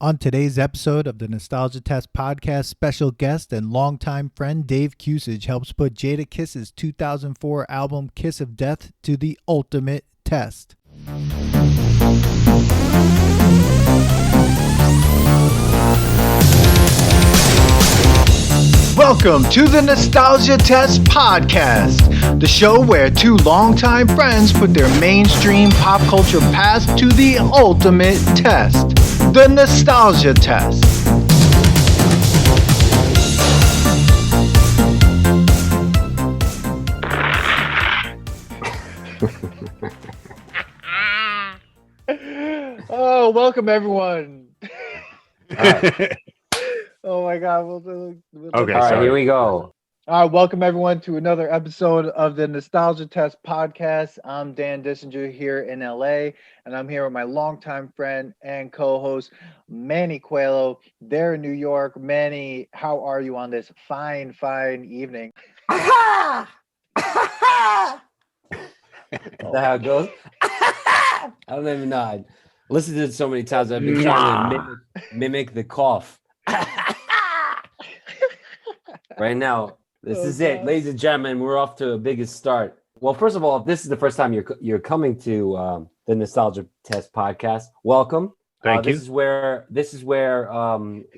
On today's episode of the Nostalgia Test podcast, special guest and longtime friend Dave Kucich helps put Jadakiss's 2004 album Kiss of Death to the ultimate test. Welcome to the Nostalgia Test podcast, the show where two longtime friends put their mainstream pop culture past to the ultimate test. The Nostalgia Test. Oh, welcome everyone. Oh my God. Okay, all right, here we go. All right, welcome everyone to another episode of the Nostalgia Test podcast. I'm Dan Dissinger here in LA, and I'm here with my longtime friend and co-host, Manny Coelho. They're in New York. Manny, how are you on this fine evening? Is that how it goes? I don't even know. I listened to it so many times. I've been trying to mimic the cough. Right now. This is it, ladies and gentlemen. We're off to a biggest start. Well, first of all, if this is the first time you're coming to the Nostalgia Test podcast, welcome. Thank you. This is where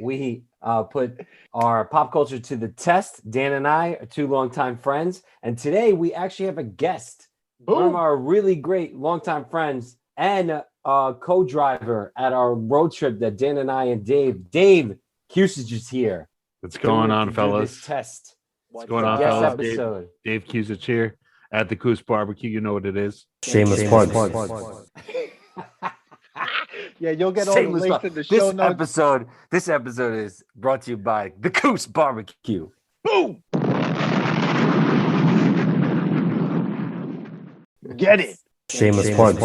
we put our pop culture to the test. Dan and I are two longtime friends, and today we actually have a guest. Boom. One of our really great longtime friends and co-driver at our road trip that Dan and I and Dave Kucich is here. What's going on, fellas? This test. What's going on, fellas? Dave Kucich here at the Kucich Barbecue. You know what it is. Shameless plug. Yeah, you'll get all the links in the show notes. This episode is brought to you by the Kucich Barbecue. Boom! Get it. Shameless plug.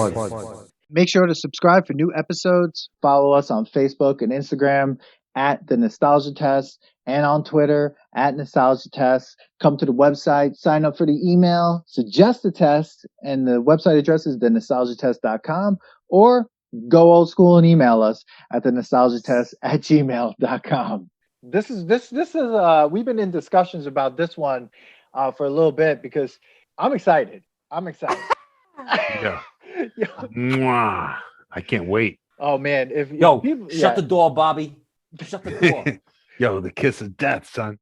Make sure to subscribe for new episodes. Follow us on Facebook and Instagram at the Nostalgia Test, and on Twitter at Nostalgia Test. Come to the website, sign up for the email, suggest a test, and the website address is thenostalgiatest.com, or go old school and email us at thenostalgiatest@gmail.com. This is we've been in discussions about this one for a little bit because I'm excited. Yeah. Mwah. I can't wait. Oh man, shut the door, Bobby. Shut the door. Yo, the kiss of death, son.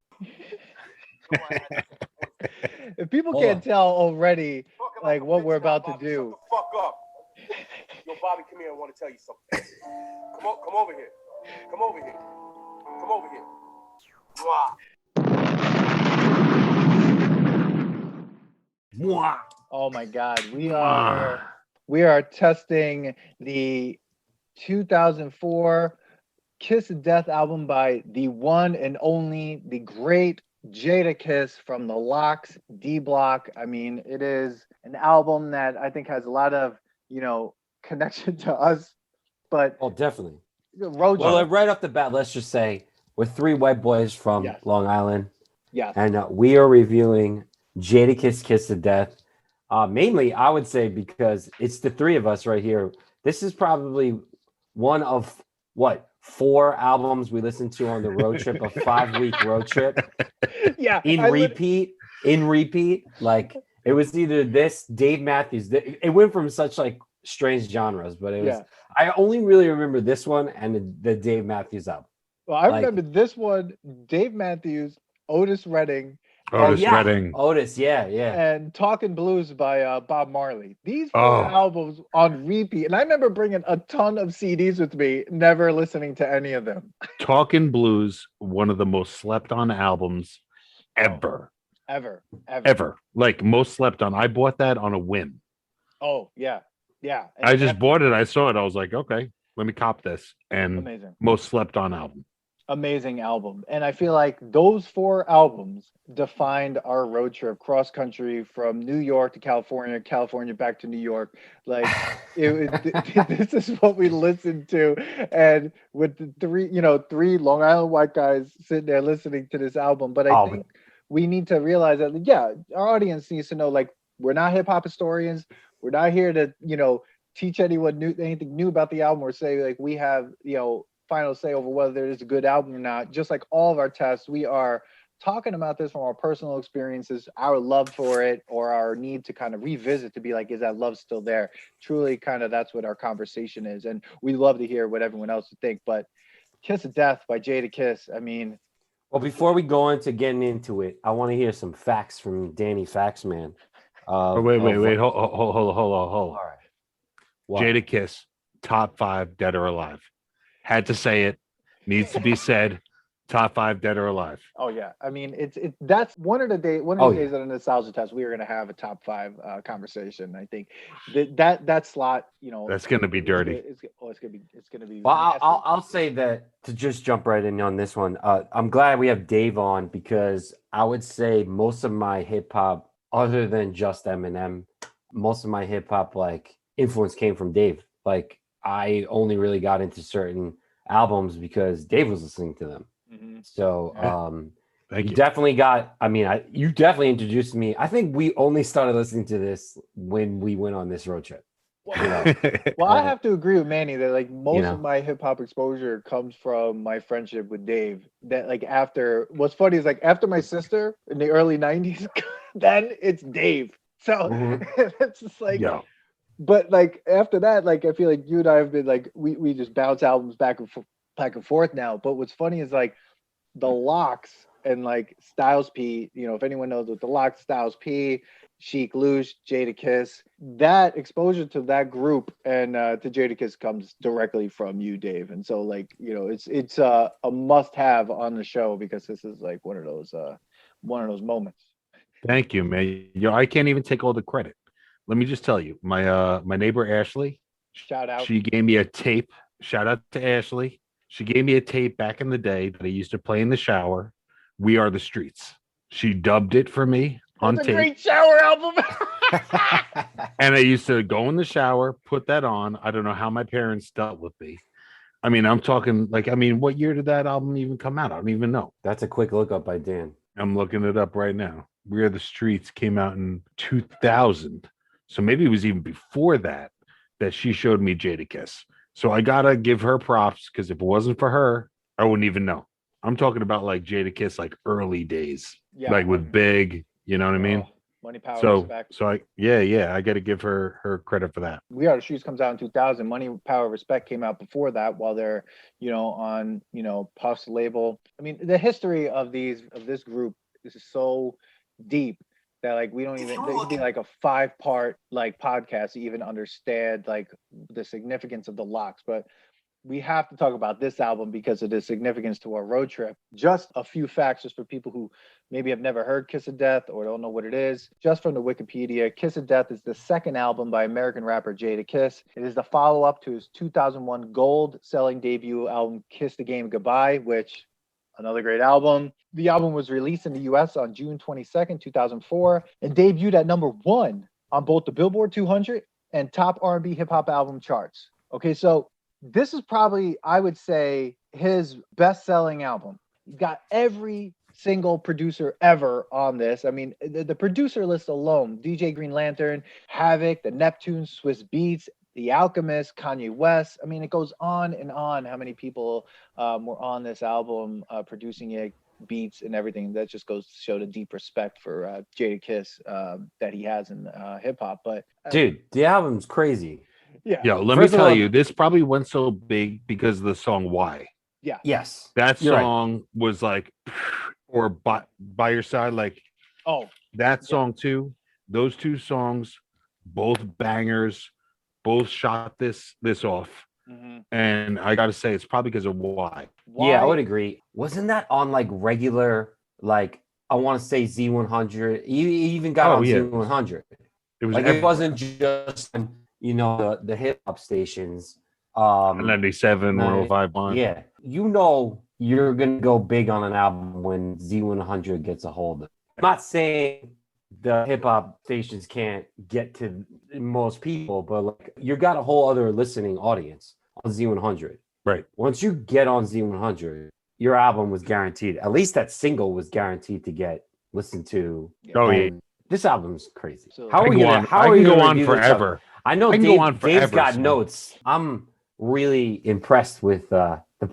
If people can't tell already, like what we're about to do. Shut the fuck up. Yo, Bobby, come here. I want to tell you something. Come over here. Come over here. Mwah. Oh my God, we are testing the 2004 Kiss of Death album by the one and only, the great Jadakiss from the Locks, D Block. I mean, it is an album that I think has a lot of, connection to us. But definitely. Well, right off the bat, let's just say we're three white boys from Long Island. Yes. And we are reviewing Jadakiss Kiss of Death. Mainly, I would say, because it's the three of us right here. This is probably one of 4 albums we listened to on the road trip, a 5-week road trip. Yeah. In repeat. Like, it was either this, Dave Matthews. It went from such like strange genres, but it was. I only really remember this one and the Dave Matthews album. Well, I remember this one, Dave Matthews, Otis Redding. Redding. Otis, yeah. And Talkin' Blues by Bob Marley. These 4 albums on repeat. And I remember bringing a ton of CDs with me, never listening to any of them. Talkin' Blues, one of the most slept on albums ever. Ever. Like, most slept on. I bought that on a whim. Oh, yeah. And I just bought it. I saw it. I was like, okay, let me cop this. And amazing. Most slept on album. Amazing album. And I feel like those 4 albums defined our road trip cross country from New York to California back to New York. Like this is what we listened to. And with the 3 Long Island white guys sitting there listening to this album. But I think we need to realize that, our audience needs to know, like, we're not hip hop historians. We're not here to, teach anyone anything new about the album or say, like, we have, final say over whether it is a good album or not. Just like all of our tests, we are talking about this from our personal experiences, our love for it, or our need to kind of revisit to be like, is that love still there? Truly, kind of that's what our conversation is. And we love to hear what everyone else would think. But Kiss of Death by Jadakiss, I mean. Well, before we go into getting into it, I want to hear some facts from Danny Faxman. Wait. Hold on. All right. What? Jadakiss, top 5 dead or alive. Had to say it. Needs to be said. Top 5 dead or alive. Oh yeah, I mean that's one of the days of the nostalgia test. We are going to have a top 5 conversation. I think that slot, that's going to be dirty. It's going to be. Well, I'll say that to just jump right in on this one. I'm glad we have Dave on because I would say most of my hip hop, other than just Eminem, most of my hip hop like influence came from Dave. Like I only really got into certain albums because Dave was listening to them. Mm-hmm. So Thank you. Definitely got, you definitely introduced me. I think we only started listening to this when we went on this road trip. Well, I have to agree with Manny that like most of my hip hop exposure comes from my friendship with Dave. That like what's funny is like after my sister in the early 90s, then it's Dave. So it's just like, but like after that, like I feel like you and I have been like, we just bounce albums back and forth now. But what's funny is like the Locks and like Styles P, if anyone knows what the Locks, Styles P, Sheik Louch, Jadakiss, that exposure to that group and to Jadakiss comes directly from you, Dave. And so like, it's a must have on the show because this is like one of those moments. Thank you, man. I can't even take all the credit. Let me just tell you, my neighbor Ashley, shout out. She gave me a tape. Shout out to Ashley. She gave me a tape back in the day that I used to play in the shower. We Are the Streets. She dubbed it for me on tape. It's a great shower album. And I used to go in the shower, put that on. I don't know how my parents dealt with me. I mean, I'm talking like, what year did that album even come out? I don't even know. That's a quick look up by Dan. I'm looking it up right now. We Are the Streets came out in 2000. So maybe it was even before that she showed me Jadakiss. So I gotta give her props because if it wasn't for her, I wouldn't even know. I'm talking about like Jadakiss, like early days, like with Big, you know what I mean? Money, Power, Respect. So I got to give her credit for that. We Are the Streets comes out in 2000. Money, Power, Respect came out before that while they're, on, Puff's label. I mean, the history of this group is so deep that like we don't even, it could be like a 5-part like podcast to even understand like the significance of the Locks. But we have to talk about this album because of the significance to our road trip. Just a few facts just for people who maybe have never heard Kiss of Death or don't know what it is. Just from the Wikipedia, Kiss of Death is the second album by American rapper Jadakiss. It is the follow-up to his 2001 gold-selling debut album, Kiss the Game Goodbye, which, another great album. The album was released in the US on June 22nd, 2004, and debuted at number 1 on both the Billboard 200 and top R&B hip-hop album charts. Okay, so this is probably, I would say, his best-selling album. He's got every single producer ever on this. I mean, the producer list alone, DJ Green Lantern, Havoc, The Neptunes, Swiss Beats, The Alchemist, Kanye West. I mean, it goes on and on how many people were on this album producing it, beats and everything. That just goes to show the deep respect for Jadakiss that he has in hip-hop. But dude, the album's crazy. Yeah. Yo, let me tell you, this probably went so big because of the song Why. Yeah. Yes. That song was like, or by your side, like, that song too. Those two songs, both bangers, both shot this off. Mm-hmm. And I gotta say, it's probably because of Why. Yeah, I would agree. Wasn't that on like regular, like I want to say Z100? He even got on Z100. It was like it wasn't just the hip hop stations. 97, 105.1. Yeah, you're gonna go big on an album when Z100 gets a hold of it. I'm not saying the hip hop stations can't get to most people, but like you got a whole other listening audience on Z100. Right. Once you get on Z100, your album was guaranteed. At least that single was guaranteed to get listened to. Oh yeah. This album's crazy. So, How are we gonna? How I are can you go gonna on forever. I know Dave's got notes. I'm really impressed with the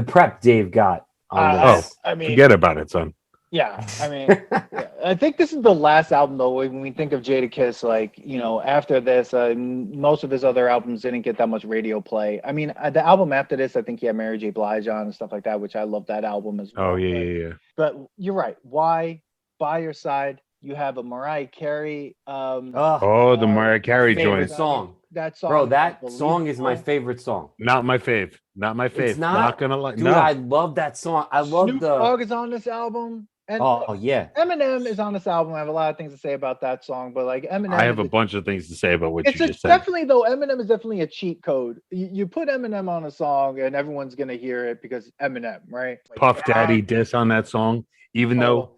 prep Dave got on this. I mean, Forget about it, son. yeah, I mean, yeah. I think this is the last album though. When we think of Jadakiss, like after this, most of his other albums didn't get that much radio play. I mean, the album after this, I think he had Mary J. Blige on and stuff like that, which I love that album as well. Oh yeah. But you're right. Why By Your Side? You have a Mariah Carey. The Mariah Carey favorite joint. song. That song, Bro, that song is my favorite song. Not my fave. Not my fave. It's not gonna lie. Dude, No. I love that song. I love Snoop Dogg is on this album. And Oh yeah. Eminem is on this album. I have a lot of things to say about that song, but like Eminem, I have a bunch of things to say about what you just said. Definitely though. Eminem is definitely a cheat code. You put Eminem on a song, and everyone's gonna hear it because Eminem, right? Like, Puff Daddy diss on that song, even though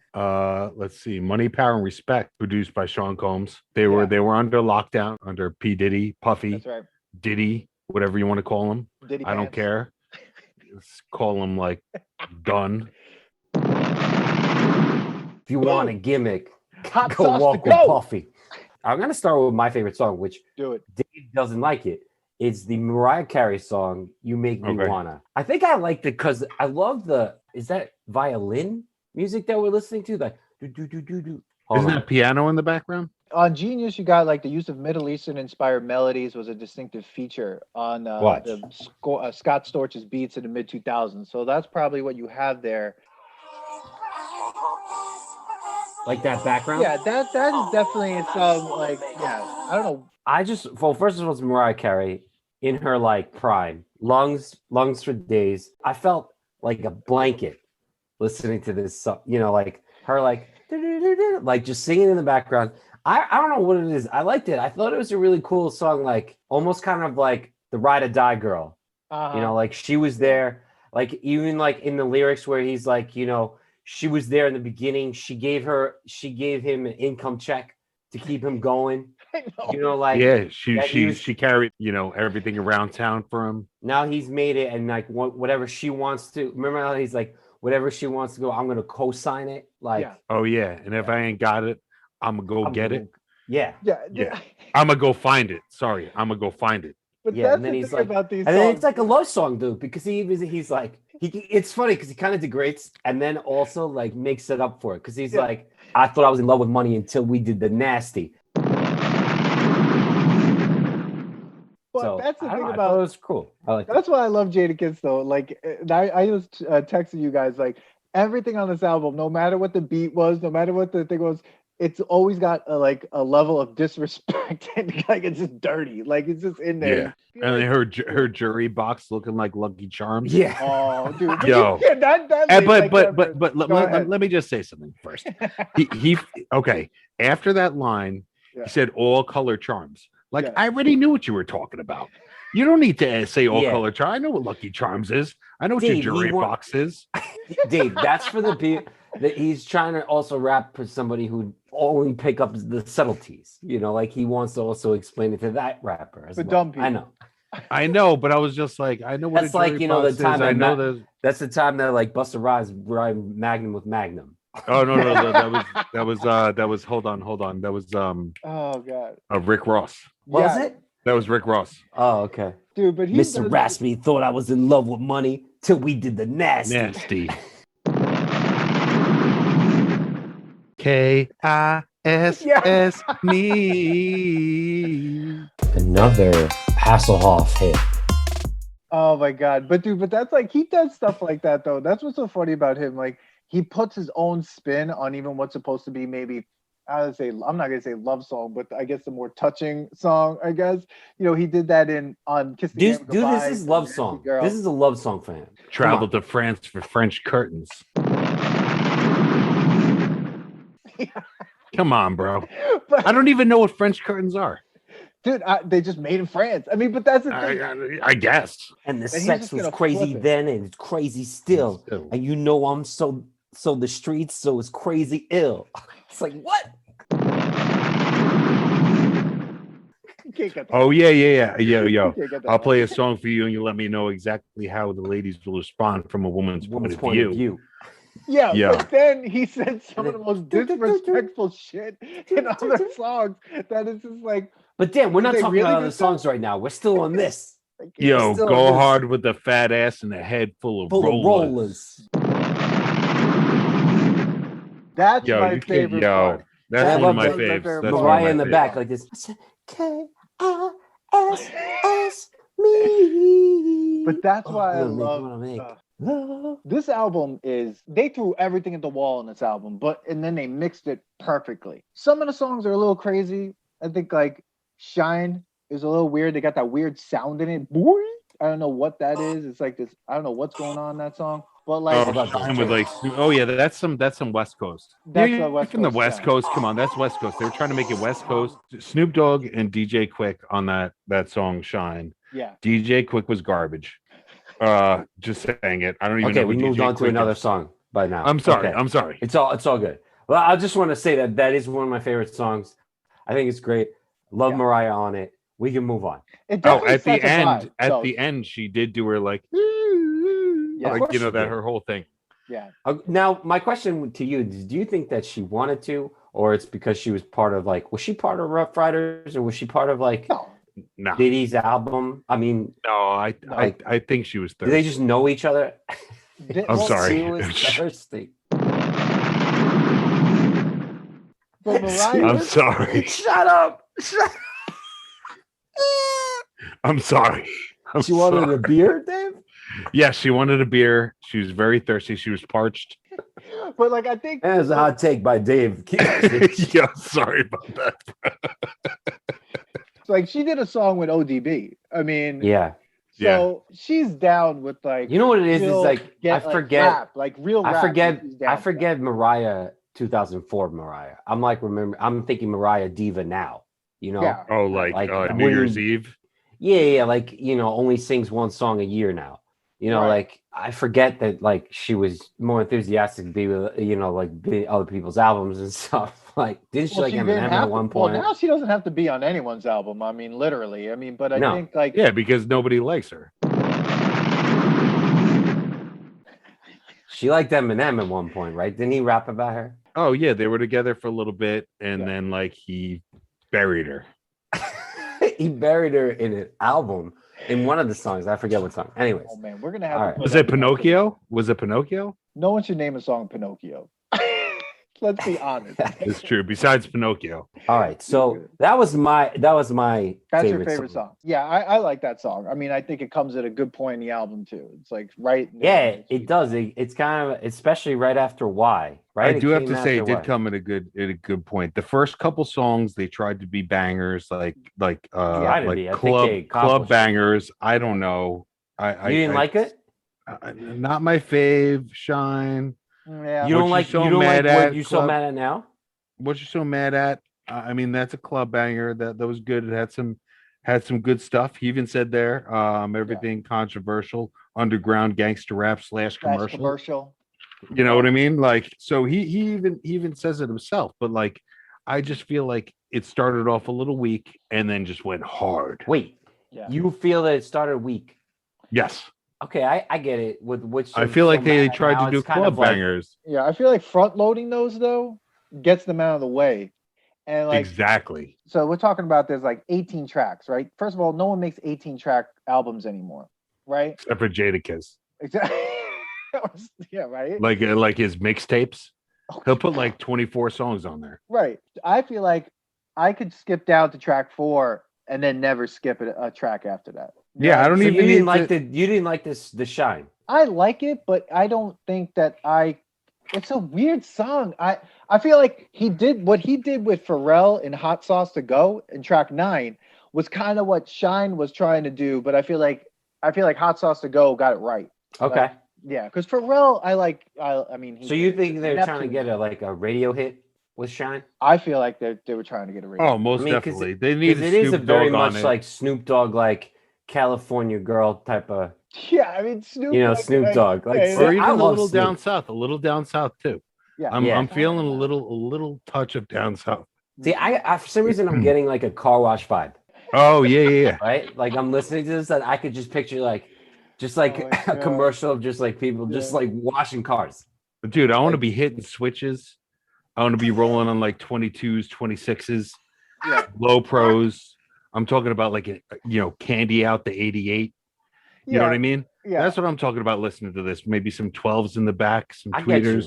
let's see, Money, Power, and Respect, produced by Sean Combs. They were under lockdown under P. Diddy, Puffy, That's right. Diddy, whatever you want to call him. Diddy I don't Pants. care. Let's call him like Gun. If you want a gimmick, Hot go sauce to walk with go. Puffy. I'm gonna start with my favorite song, which Do it. Dave doesn't like it. It's the Mariah Carey song "You Make Me Okay. Wanna." I think I liked it because I love is that violin music that we're listening to? Like do do do do do. Isn't that piano in the background? On Genius, you got like the use of Middle Eastern inspired melodies was a distinctive feature on What? Scott Storch's beats in the mid 2000s. So that's probably what you have there. like that background? Yeah, that is definitely some like I don't know. First of all, it's Mariah Carey in her like prime, lungs for days. I felt like a blanket listening to this song, like her like like just singing in the background. I don't know what it is. I liked it. I thought it was a really cool song, like almost kind of like the Ride or Die Girl. Like she was there, like even like in the lyrics where he's like, she was there in the beginning. She gave him an income check to keep him going. She carried everything around town for him. Now he's made it, and like whatever she wants to. Remember how he's like, whatever she wants to go, I'm gonna co-sign it. Like, oh yeah, and if I ain't got it, I'm gonna go get it. Yeah. I'm gonna go find it. Sorry, I'm gonna go find it. But Yeah, that's and then the he's thing like, about these and then songs. it's like a love song, dude, because he's like, it's funny because he kind of degrades and then also like makes it up for it because he's like, I thought I was in love with money until we did the nasty. But So that's the thing I about thought it was cool. I like that's why I love Jadakiss though. Like I was texting you guys like everything on this album, no matter what the beat was, no matter what the thing was, it's always got a level of disrespect and like it's just dirty, like it's just in there. Yeah, and her jury box looking like Lucky Charms. Yeah. Oh, dude. But Yo. that Let me just say something first. he okay. After that line, Yeah. he said all color charms. Like Yeah. I already knew what you were talking about. You don't need to say all Yeah. color charm. I know what Lucky Charms is. I know what Dave, your jury box is. Dave, that's for the people that he's trying to also rap for somebody who only pick up the subtleties. Like he wants to also explain it to that rapper as For well. dumb people. I know. I know, but I was just like, I know what That's a like, jury the box time is. I know that that's the time that like Busta Rhymes rhymed Magnum with Magnum. Oh no, that was hold on. That was Oh god. Rick Ross. What was it? That was Rick Ross. Oh, okay. Dude, but he Mr. Raspy thought I was in love with money till we did the nasty. Nasty. K-I-S-S me. Another Hasselhoff hit. Oh my god. But that's like he does stuff like that though. That's what's so funny about him. Like he puts his own spin on even what's supposed to be maybe I'm not gonna say love song, but I guess the more touching song, I guess. He did that on Kiss the Game Dude, Goodbye, this is love song. Girl. This is a love song for him. Traveled to France for French curtains. Come on, bro. But, I don't even know what French curtains are. dude, they just made in France. I mean, but that's the thing. I guess. And the he's sex just was gonna crazy flip it. then and it's crazy still. And I'm so the streets, so it's crazy ill. It's like, what? You can't get that. Oh yeah. Yo. You can't get that. I'll play a song for you, and you let me know exactly how the ladies will respond from a woman's point of view. Yeah, Yeah. but then he said some of the most disrespectful shit in other songs that is just like. But Dan, we're not They talking really about did other songs right now. We're still on this. Yo, Still go this- hard with the fat ass and a head full of full of rollers. That's Yo, my you can't. favorite Yo, part. that's I one of love my the- faves. favorite That's part. one of Mariah my in the faves. back like this. I said, K-I-S-S me. But that's Oh, why I I'm gonna love make uh, love. this album. Is they threw everything at the wall in this album, and then they mixed it perfectly. Some of the songs are a little crazy. I think like Shine is a little weird. They got that weird sound in it. Boy, I don't know what that is. It's like this. I don't know what's going on in that song. But like, Oh, Shine with like, oh yeah, that's some West Coast. That's You're a West from the Coast West sound. Coast. Come on, that's West Coast. They were trying to make it West Coast. Snoop Dogg and DJ Quick on that song Shine. yeah, DJ Quick was garbage. Just saying it. I don't even Okay, know. we who moved DJ on to Quick another is. song by now. I'm sorry. Okay. I'm sorry. It's all good. Well, I just want to say that is one of my favorite songs. I think it's great. Love Yeah. Mariah on it. We can move on. it Oh, definitely at the sets a end, vibe, so, she did do her like, of like course you know she that did. her whole thing. yeah. Now, my question to you is: do you think that she wanted to, or it's because she was part of was she part of Rough Riders, or was she part of No, No, Diddy's album? I mean, I think she was do thirsty. they just know each other? I'm sorry. She was thirsty. but Mariah. I'm sorry. Shut up. I'm sorry. I'm She wanted sorry. a beer, Dave? Yes, she wanted a beer. She was very thirsty. She was parched. But like, I think That was a hot take by Dave. Yeah, sorry about that. like she did a song with ODB. I mean, Yeah. so she's down with like. You know what it is? It's real- like get, I forget. rap, like real. I rap, forget. she's down I for forget Mariah 2004 Mariah. I'm thinking Mariah Diva now. You know? Yeah. Oh, like, Like, New when- Year's Eve. Yeah, like only sings one song a year now. You know, Right. like I forget that like she was more enthusiastic to be with be other people's albums and stuff. Like didn't she Well, like she Eminem didn't have at to- one point? Well, now she doesn't have to be on anyone's album. I mean, literally. I mean, but I No. think like Yeah, because nobody likes her. She liked Eminem at one point, right? Didn't he rap about her? Oh yeah, they were together for a little bit, and Yeah. then like he buried her. He buried her in an album in one of the songs. I forget what song. Anyways, oh man, we're gonna have All to. right. put Was that it Pinocchio? Was it Pinocchio? No one should name a song Pinocchio. Let's be honest. It's true. Besides Pinocchio, all right. So that was my That's favorite your favorite song. Yeah, I like that song. I mean, I think it comes at a good point in the album too. It's like right. in the Yeah, middle. it does. It's kind of especially right after Why, right? I do have came to say it after did Y. come at a good point. The first couple songs they tried to be bangers, like Tried to be. I think club they accomplished it. bangers. I don't know. You didn't like it? Not my fave. Shine. Yeah. You What don't you like so you don't mad like what at, you so Club? mad at now? What you so mad at? I mean, that's a club banger. That was good. It had some good stuff. He even said there, everything controversial, underground gangster rap / That's commercial. commercial. You know what I mean? Like, so he even says it himself. But like, I just feel like it started off a little weak and then just went hard. Wait, Yeah. you feel that it started weak? Yes, Okay, I get it. With which I feel like so they mad tried now, to do it's kind club of like- bangers. Yeah, I feel like front loading those though gets them out of the way. And like Exactly. so we're talking about there's like 18 tracks, right? First of all, no one makes 18 track albums anymore, right? Except for Jadakiss. Exactly. Yeah, right. Like his mixtapes. He'll put like 24 songs on there. Right. I feel like I could skip down to track 4 and then never skip a track after that. Yeah, I don't So even you need didn't like to- you didn't like the Shine. I like it, but I don't think that it's a weird song. I feel like what he did with Pharrell in Hot Sauce to Go in track 9 was kind of what Shine was trying to do, but I feel like Hot Sauce to Go got it right. Okay. Like, yeah, because Pharrell, I mean, So you think they're trying to Neptune. get a radio hit with Shine? I feel like they were trying to get a radio. Oh, most I mean, 'cause definitely. They Because need it is a Snoop very Dogg on much it. like Snoop Dogg, like California girl type of, Yeah, I mean Snoop. Snoop Dogg. Like, yeah, or yeah. even I a love little Snoop. down south, too. Yeah. I'm feeling a little touch of down south. See, I for some reason I'm getting like a car wash vibe, Oh yeah. right? Like I'm listening to this and I could just picture just like Oh my a God. commercial of just like people just Yeah. like washing cars. But dude, I want to be hitting switches. I want to be rolling on like 22s, 26s, Yeah. low pros. I'm talking about like candy out the 88. You know what I mean? Yeah. That's what I'm talking about listening to this. Maybe some 12s in the back, some I get you. tweeters.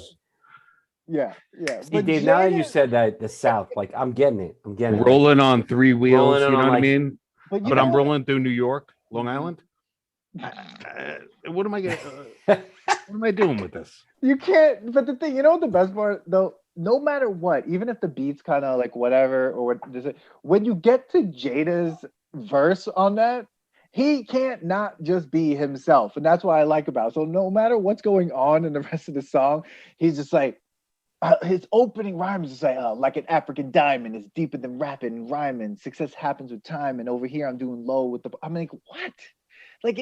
Yeah. See, Dave, now that you said that, the South, like, I'm getting it. I'm getting it. Rolling on three wheels, Rolling you on know what I like- mean? But I'm rolling through New York, Long Island. What am I doing with this? You can't. But the thing, you know what the best part though? No matter what, even if the beat's kind of like whatever, or what does it, when you get to Jada's verse on that, he can't not just be himself, and that's what I like about it. So no matter what's going on in the rest of the song, he's just like his opening rhyme is just like an African diamond is deeper than rapping and rhyming. Success happens with time, and over here I'm doing low with the. I'm like, what? Like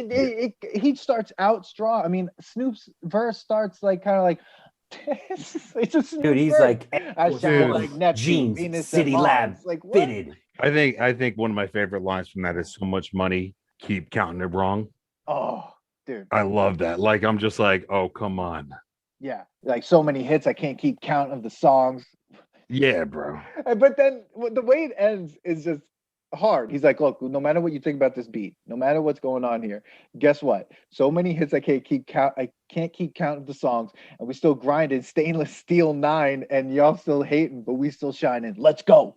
he starts out strong. I mean, Snoop's verse starts like kind of like. It's a Dude, he's verse. like, I sound like Neptune, jeans, Venus, City and Lab, Mars. Like what? fitted. I think one of my favorite lines from that is so much money, keep counting it wrong. Oh, dude. I love that. Like, I'm just like, oh, come on. Yeah, like so many hits, I can't keep count of the songs. Yeah, bro. But then the way it ends is just hard. He's like, look, no matter what you think about this beat, no matter what's going on here, guess what? So many hits I can't keep count. I can't keep count of the songs, and we still grinding stainless steel 9, and y'all still hating, but we still shining. Let's go.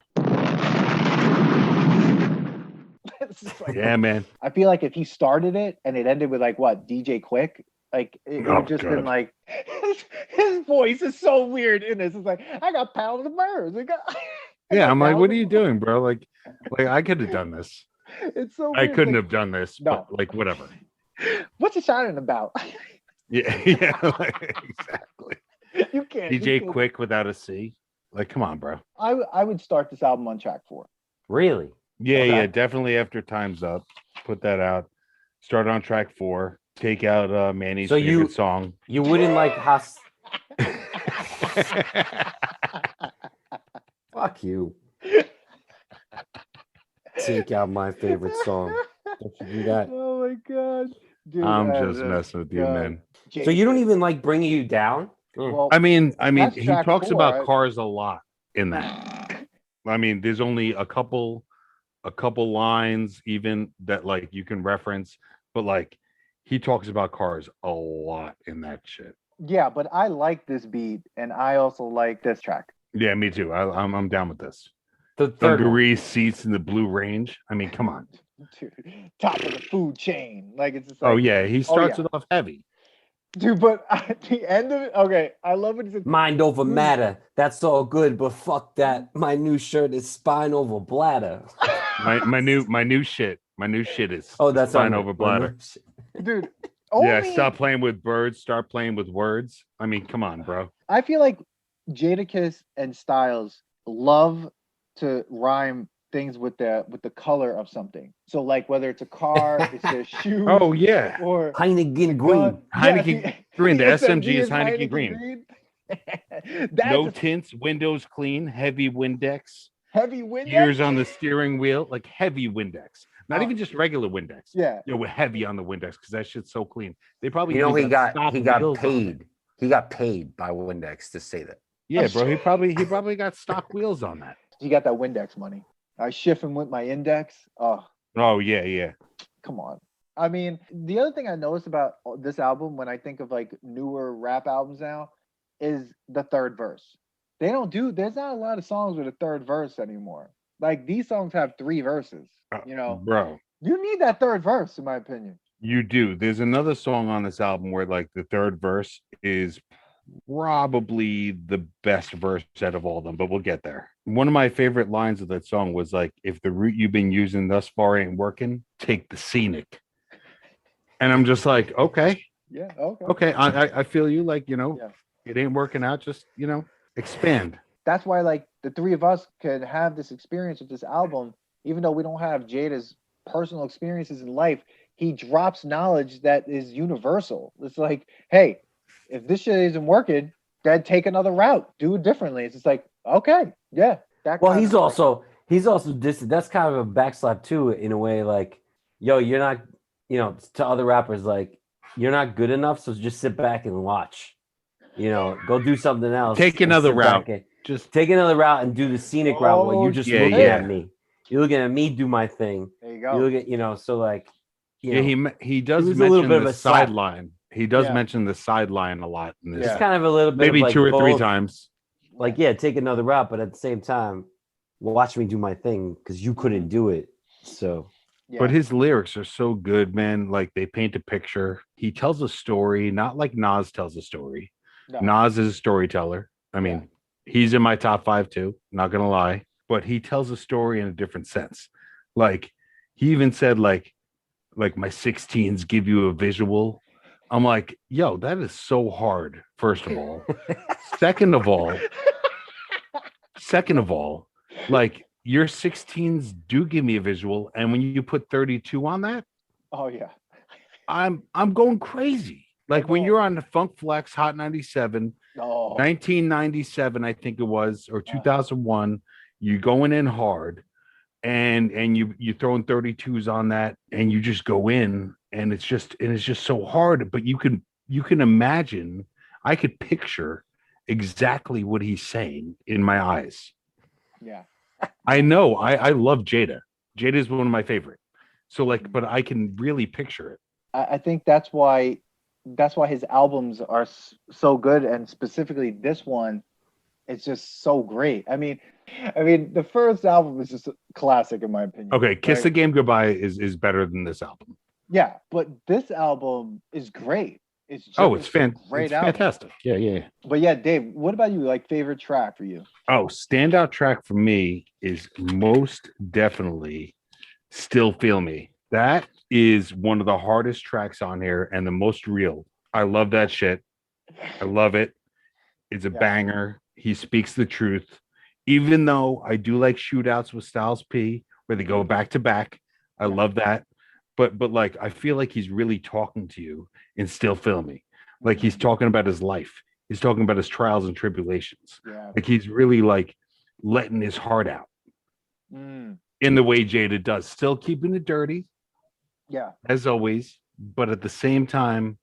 Like, Yeah, man. I feel like if he started it and it ended with like what DJ Quick, like it would have just been like his voice is so weird in this. It's like I got pounds of birds. Yeah, I'm like, what are you doing, bro? Like I could have done this. It's so. I weird. couldn't Like, have done this, no. but like whatever. What's it shining about? Yeah, like, exactly. You can't. DJ Quick without a C. Like, come on, bro. I would start this album on track 4. Really? Yeah, Okay. yeah, definitely after Time's Up. Put that out. Start on track 4. Take out Manny's favorite song. You wouldn't like Fuck you. Take out my favorite song. Don't you do that. Oh my god. Dude, I'm just messing with you, man. So you don't even like Bringing You Down? Well, I mean, that's he track talks 4, about right? cars a lot in that. I mean, there's only a couple lines even that like you can reference, but like he talks about cars a lot in that shit. Yeah, but I like this beat, and I also like this track. Yeah, me too. I'm down with this. The third one. Dungaree seats in the Blue Range. I mean, come on. Dude, top of the food chain. Like it's just like, Oh yeah, he starts yeah. it off heavy. Dude, but at the end of it, okay, I love what he said. Mind over matter. That's all good, but fuck that. My new shirt is spine over bladder. My new shit. My new shit is That's spine on over bladder. Dude, Yeah, stop playing with birds. Start playing with words. I mean, come on, bro. I feel like Jadakiss and Styles love to rhyme things with the color of something. So like whether it's a car, it's their shoes. Oh yeah, or Heineken Green. Heineken Green. The SMG is Heineken Heineken Green. That's No tints, windows clean, heavy Windex. heavy Windex. Gears on the steering wheel, like heavy Windex. Not Oh. even just regular Windex. Yeah. We're heavy on the Windex because that shit's so clean. They probably You know, even stock he got wheels on it. paid. He got paid by Windex to say that. Yeah, bro. He probably got stock wheels on that. You got that Windex money. I shift him with my index. Oh, Oh yeah. come on. I mean, the other thing I noticed about this album when I think of like newer rap albums now is the third verse. There's not a lot of songs with a third verse anymore. Like these songs have 3 verses, you know. Bro. You need that third verse, in my opinion. You do. There's another song on this album where like the third verse is probably the best verse out of all of them, but we'll get there. One of my favorite lines of that song was like, if the route you've been using thus far ain't working, take the scenic. And I'm just like, okay. Yeah, okay. Okay, I feel you. Like, you know, Yeah. It ain't working out. Just, you know, expand. That's why like the 3 of us could have this experience with this album, even though we don't have Jada's personal experiences in life. He drops knowledge that is universal. It's like, hey, if this shit isn't working, then take another route, do it differently. It's just like, okay, yeah. Well, he's also distant. That's kind of a backslap too, in a way. Like, yo, you're not, you know, to other rappers, like, you're not good enough, so just sit back and watch. You know, go do something else. Take another route. Just take another route and do the scenic route while you just looking yeah. at me. You're looking at me do my thing. There you You go. look at, you know, so like, you Yeah, know, he does was a little mention bit of the a slap. sideline. He does Yeah. mention the sideline a lot in this. it's Yeah. kind of a little bit Maybe of like 2 or 3 both, times. like, yeah, take another route, but at the same time, watch me do my thing because you couldn't do it. So Yeah. But his lyrics are so good, man. Like they paint a picture. He tells a story, not like Nas tells a story. No. Nas is a storyteller. I mean, he's in my top 5 too, not gonna lie. But he tells a story in a different sense. Like he even said, like my 16s give you a visual. I'm like, yo, that is so hard, first of all. Second of all, like your 16s do give me a visual, and when you put 32 on that, Oh yeah. I'm going crazy. Like when you're on the Funk Flex Hot 97, Oh. 1997, I think it was, or 2001, you going in hard, and you throwing 32s on that, and you just go in, and it's just so hard. But you can imagine, I could picture exactly what he's saying in my eyes. Yeah. I know. I love Jada. Jada is one of my favorite. So like, but I can really picture it. I think that's why his albums are so good, and specifically this one, it's just so great. I mean, the first album is just a classic in my opinion. Okay, Kiss right? the Game Goodbye is better than this album. Yeah, but this album is great. It's just It's great album. fantastic. Yeah. But yeah, Dave, what about you? Like favorite track for you? Oh, standout track for me is most definitely Still Feel Me. That is one of the hardest tracks on here and the most real. I love that shit. I love it. It's a banger. He speaks the truth. Even though I do like Shootouts with Styles P, where they go back to back. I love that. But like I feel like he's really talking to you and Still Feel Me. Like he's talking about his life. He's talking about his trials and tribulations. Yeah. Like he's really like letting his heart out in the way Jada does. Still keeping it dirty. Yeah. As always. But at the same time,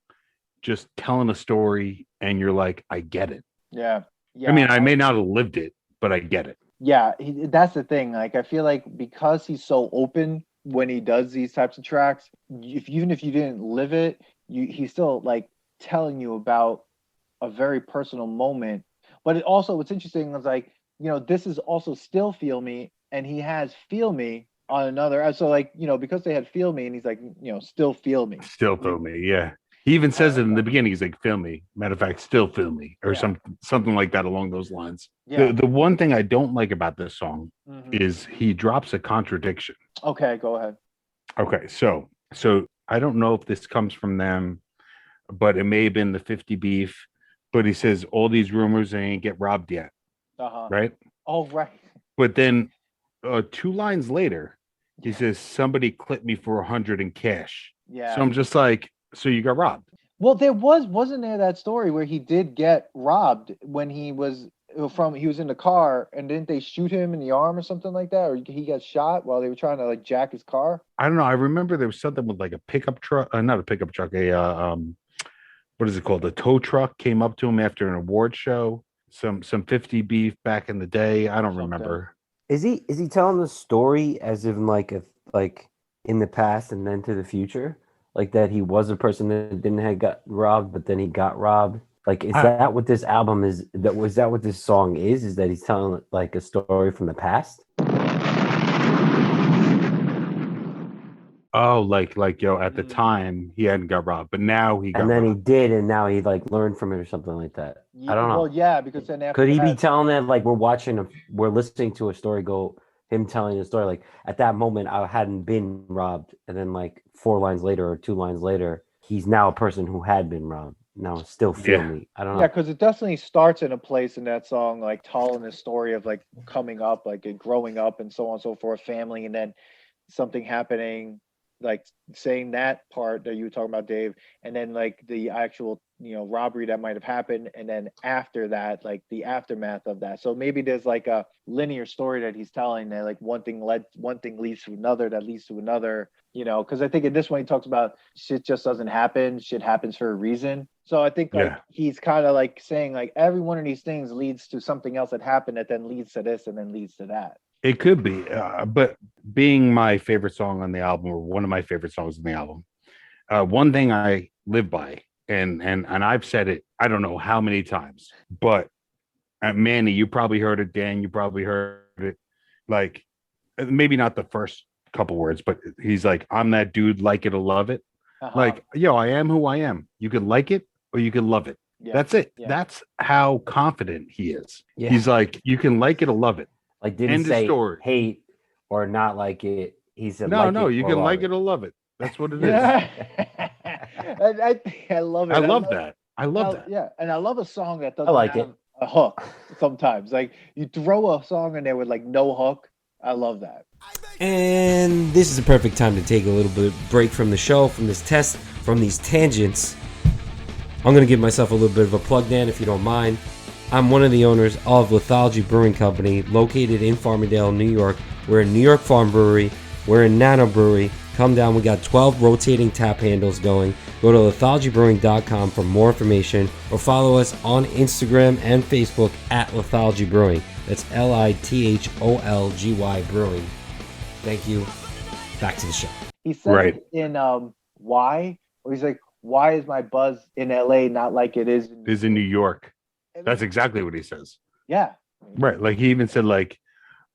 just telling a story and you're like, I get it. Yeah. I mean, I may not have lived it, but I get it. Yeah. That's the thing. Like, I feel like because he's so open when he does these types of tracks, even if you didn't live it, he's still like telling you about a very personal moment. But it also, what's interesting is like, this is also Still Feel Me, and he has Feel Me on another. So like, because they had Feel Me, and he's like, Still Feel Me. Still Feel Me, yeah. He even says it in the beginning. He's like, feel me. Matter of fact, still feel me, or something like that along those lines. Yeah. The one thing I don't like about this song is he drops a contradiction. Okay, go ahead. Okay, so I don't know if this comes from them, but it may have been the 50 beef. But he says all these rumors, they ain't get robbed yet. Right? Oh, right. But then 2 lines later, he says somebody clipped me for 100 in cash. Yeah. So I'm just like, so you got robbed. Well, wasn't there that story where he did get robbed when he was in the car, and didn't they shoot him in the arm or something like that, or he got shot while they were trying to like jack his car? I don't know. I remember there was something with like a pickup truck, not a pickup truck, what is it called? A tow truck came up to him after an award show. Some 50 beef back in the day. I don't remember. Is he telling the story as in like in the past and then to the future? Like that he was a person that didn't have got robbed, but then he got robbed. Like, is that what this album is? Was that what this song is? Is that he's telling like a story from the past? Oh, like at the time he hadn't got robbed, but now he got and then robbed. He did, and now he like learned from it or something like that. I don't know. Well, yeah, because then after could he be telling that like we're listening to a story him telling a story like at that moment I hadn't been robbed, and then like 4 lines later or 2 lines later he's now a person who had been robbed. Now Still Feel Me. I don't know. Yeah, because it definitely starts in a place in that song like telling the story of like coming up, like growing up and so on and so forth, family, and then something happening, like saying that part that you were talking about, Dave, and then like the actual robbery that might have happened, and then after that, like the aftermath of that. So maybe there's like a linear story that he's telling that like one thing leads to another, that leads to another, because I think in this one he talks about shit just doesn't happen, shit happens for a reason. So I think like he's kind of like saying like every one of these things leads to something else that happened that then leads to this and then leads to that. It could be, but being my favorite song on the album, or one of my favorite songs on the album, one thing I live by, and I've said it, I don't know how many times, but Manny, you probably heard it. Dan, you probably heard it. Like, maybe not the first couple words, but he's like, "I'm that dude, like it or love it." Like, yo, I am who I am. You can like it or you can love it. Yeah. That's it. Yeah. That's how confident he is. Yeah. He's like, you can like it or love it. Like, didn't End of say story. hate or not like it. He said, No, like no, it you or can love like it or love it. That's what it is. Yeah. I love it. I love that. I love that. Yeah, and I love a song that doesn't I like have it. a hook sometimes. Like you throw a song in there with like no hook. I love that. And this is a perfect time to take a little bit of break from the show, from this test, from these tangents. I'm going to give myself a little bit of a plug, Dan, if you don't mind. I'm one of the owners of Lithology Brewing Company, located in Farmingdale, New York. We're a New York Farm Brewery. We're a nano brewery. Come down. We got 12 rotating tap handles going. Go to lithologybrewing.com for more information, or follow us on Instagram and Facebook at Lithology Brewing. That's LITHOLGY Brewing. Thank you. Back to the show. He said Right. it in Why, where he's like, "Why is my buzz in LA not like it is In New York. And That's exactly what he says. yeah. Right. Like he even said, like,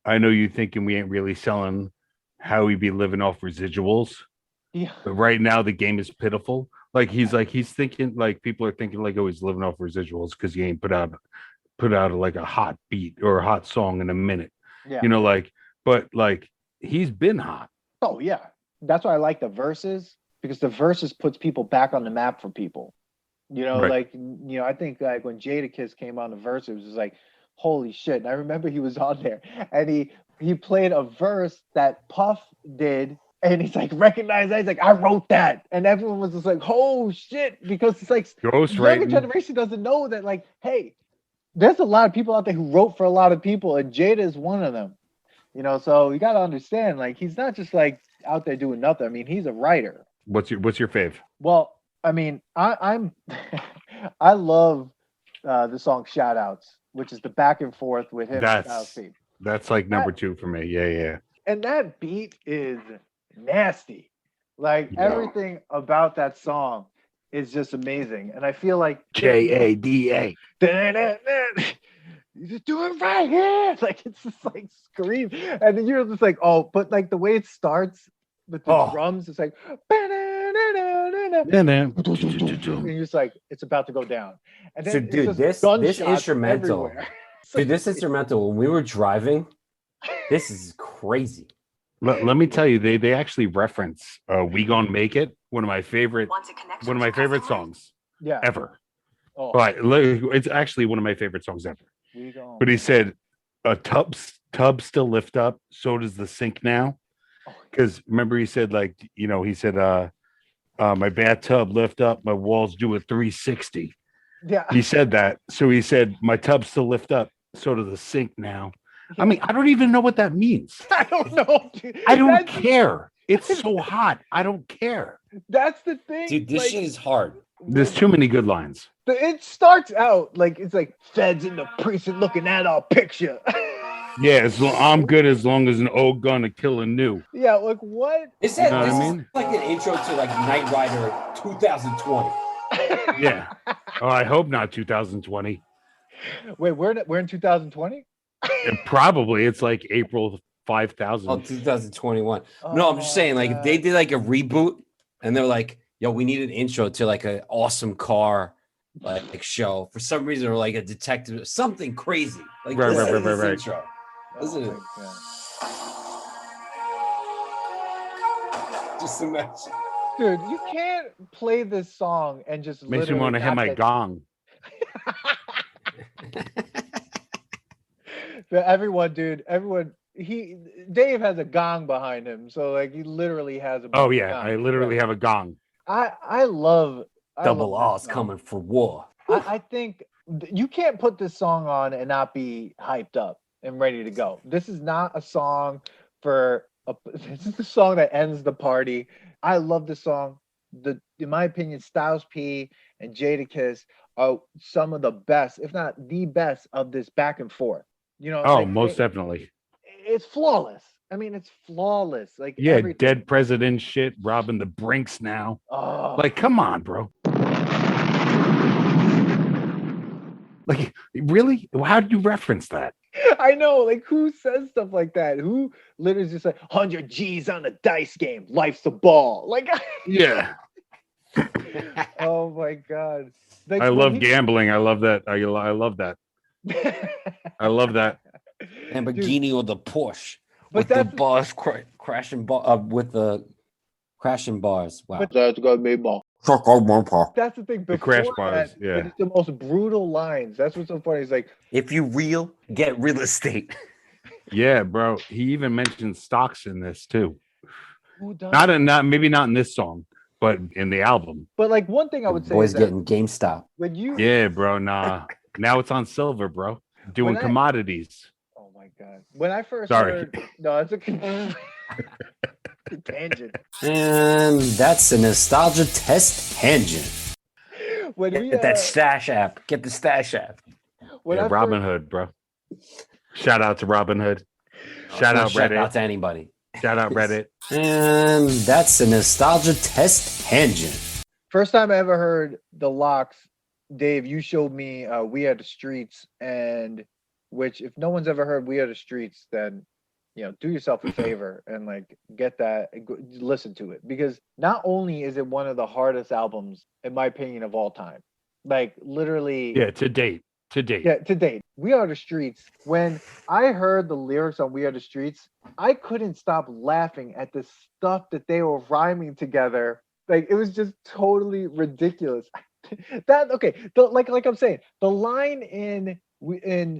I know you thinking we ain't really selling, how we be living off residuals. Yeah. But right now the game is pitiful. Like he's thinking, like, people are thinking like, oh, he's living off residuals because he ain't put out like a hot beat or a hot song in a minute. Yeah. You know, like, but like he's been hot. Oh yeah. That's why I like the verses, because the verses puts people back on the map for people. You know, Right. like, you know, I think like when Jadakiss came on the verse, it was just like, holy shit. And I remember he was on there and he played a verse that Puff did, and he's like, recognize that. He's like, I wrote that. And everyone was just like, oh shit, because it's like Ghost younger writing. generation doesn't know that, like, hey, there's a lot of people out there who wrote for a lot of people, and Jada is one of them. You know, so you got to understand, like, he's not just like out there doing nothing. I mean, he's a writer. What's your fave? Well, I mean, I'm I love the song Shoutouts, which is the back and forth with him and Styles P. That's like number 2 for me. Yeah. And that beat is nasty. Like Yeah. everything about that song is just amazing. And I feel like JADA. you just do it right here. Like it's just like scream. And then you're just like, oh, but like the way it starts with the drums, it's like and you're just like, it's about to go down. And then So, it's dude, just this gunshots instrumental, everywhere. dude, this instrumental, when we were driving, this is crazy. Let me tell you, they actually reference "We Gon' Make It," one of my favorite songs Yeah. ever. Oh, But it's actually one of my favorite songs ever. we don't. But he said, "A tub still lift up, so does the sink now." Because remember, he said, like, you know, he said, "My bathtub lift up, my walls do a 360." Yeah. He said that. So he said, "My tub still lift up, so does the sink now." I mean, I don't even know what that means. I don't know. Dude. I don't That's- care. It's so hot. I don't care. That's the thing. Dude, this like, shit is hard. There's too many good lines. It starts out like it's like feds in the precinct looking at our picture. Yeah, I'm good as long as an old gonna kill a new. Yeah, like what? This, You know what this I is mean? like an intro to like Knight Rider 2020. Yeah. Oh, I hope not 2020. Wait, we're in 2020? And probably it's like April 5000. Oh, 2021. No, I'm just saying, like, if they did like a reboot and they're like, yo, we need an intro to like an awesome car like show. For some reason, or like a detective, something crazy. Like Right, this right, is right, this right. intro. Listen to it. Just imagine. Dude, you can't play this song and just Makes me literally want to hit not my get- gong. But everyone, Dave has a gong behind him, so like he literally has a. Oh yeah, gong. I literally have a gong. I love Double love R's this song. coming for war. I think you can't put this song on and not be hyped up and ready to go. This is not a song for this is the song that ends the party. I love this song. In my opinion, Styles P and Jadakiss are some of the best, if not the best, of this back and forth. You know, Oh, like, most definitely. it's flawless. I mean, it's flawless. Like Yeah, everything. dead president shit, robbing the Brinks now. Oh, Like, come on, bro. Like, really? How did you reference that? I know. Like, who says stuff like that? Who literally just like 100 G's on the dice game? Life's a ball. Like, Yeah. oh my god. Like, I when love he- gambling. I love that. I love that. I love that. Lamborghini or the Porsche But with the that's- bars crashing with the crashing bars. Wow. But that's gonna be ball. That's the thing. The crash Before bars, that, yeah. It's the most brutal lines. That's what's so funny. It's like, If you get real estate. Yeah, bro. He even mentioned stocks in this too. who does? Maybe not in this song, but in the album. But like one thing I would say Boys is that getting GameStop. when you, Yeah, bro. Nah. Now it's on silver, bro. Doing When I- commodities. oh my god, when I first Sorry. heard, no, it's a tangent. And that's a nostalgia test tangent. When we, Get that stash app. Get the stash app. when Yeah, I Robin first, Hood, bro. Shout out to Robin Hood. Shout out Shout Reddit. out to anybody. Shout out Reddit. And that's a nostalgia test tangent. first time I ever heard the Locks, Dave, you showed me We Are the Streets, and which if no one's ever heard We Are the Streets, then do yourself a favor and like get that, listen to it, because not only is it one of the hardest albums in my opinion of all time, like literally, Yeah, to date. To date. yeah, to date. We Are the Streets. When I heard the lyrics on We Are the Streets, I couldn't stop laughing at the stuff that they were rhyming together. Like it was just totally ridiculous. That okay, like I'm saying, the line in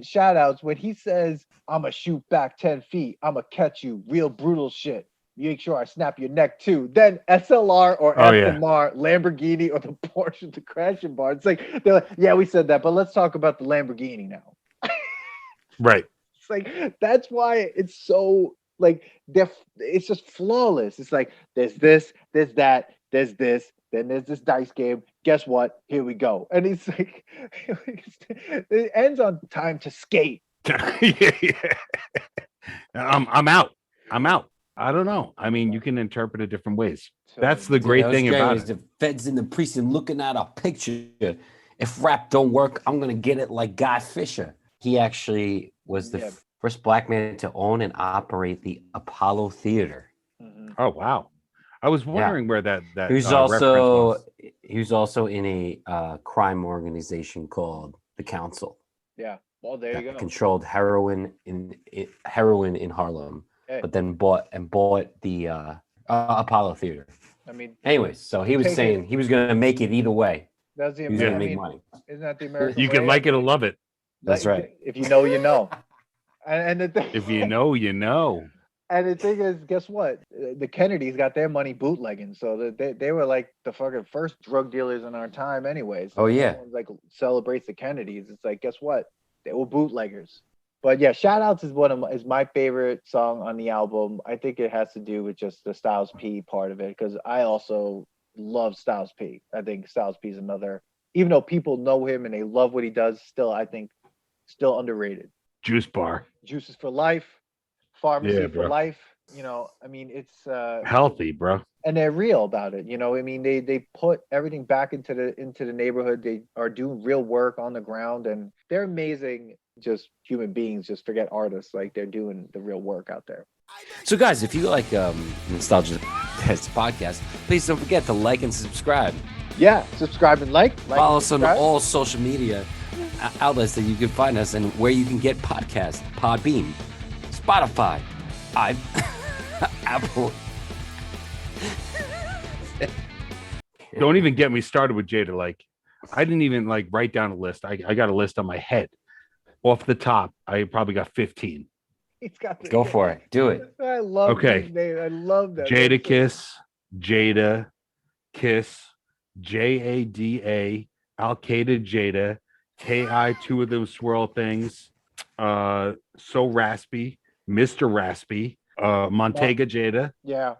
Shoutouts when he says, "I'ma shoot back 10 feet, I'ma catch you, real brutal shit. Make sure I snap your neck too." Then SLR or Oh, yeah. SMR, Lamborghini or the Porsche with the crashing bar. It's like they're like, yeah, we said that, but let's talk about the Lamborghini now. Right. It's like that's why it's so like it's just flawless. It's like there's this, there's that, there's this, then there's this dice game. Guess what? Here we go. And it's like it ends on time to skate. Yeah. I'm out. I'm out. I don't know. I mean, you can interpret it different ways. That's the great What's thing great about is it. the feds in the precinct looking at our picture. If rap don't work, I'm gonna get it like Guy Fisher. He actually was the Yeah. first black man to own and operate the Apollo Theater. Mhm. Oh wow. I was wondering where that He was reference was. also in a crime organization called the Council Yeah. Well, there you that go. controlled heroin in Harlem, Hey. but then bought the Apollo Theater. I mean, Anyways, so he was Take it. saying he was gonna make it either way. that's the He was gonna I make mean, money. isn't that the American You can way? like it or love it. That's right. If you know, you know. And the thing, If you know, you know. and the thing is, guess what? The Kennedys got their money bootlegging, so they were like the fucking first drug dealers in our time, anyways. Oh, yeah. Everyone, like celebrates the Kennedys. It's like, guess what? They were bootleggers. But yeah, Shoutouts is my favorite song on the album. I think it has to do with just the Styles P part of it, because I also love Styles P. I think Styles P is another, even though people know him and they love what he does, I think still underrated. Juice bar. Juices for life, pharmacy Yeah, for bro. life. I mean, it's Healthy, bro. and they're real about it. I mean, they put everything back into the neighborhood. They are doing real work on the ground, and they're amazing. Just human beings. Just forget artists. Like they're doing the real work out there. So, guys, if you like Nostalgia Test podcast, please don't forget to like and subscribe. Yeah, subscribe and like Follow us on subscribe. all social media outlets that you can find us and where you can get podcasts: Podbean, Spotify, Apple. Don't even get me started with Jada. Like, I didn't even like write down a list. I got a list on my head. Off the top, I probably got 15. He's got the, Go for it. Do it. I love Okay. these names. I love that. Jadakiss, Jada, Kiss, Jada, Al Qaeda Jada, Ki, two of them swirl things, So Raspy, Mr. Raspy, Montega Jada. Yeah.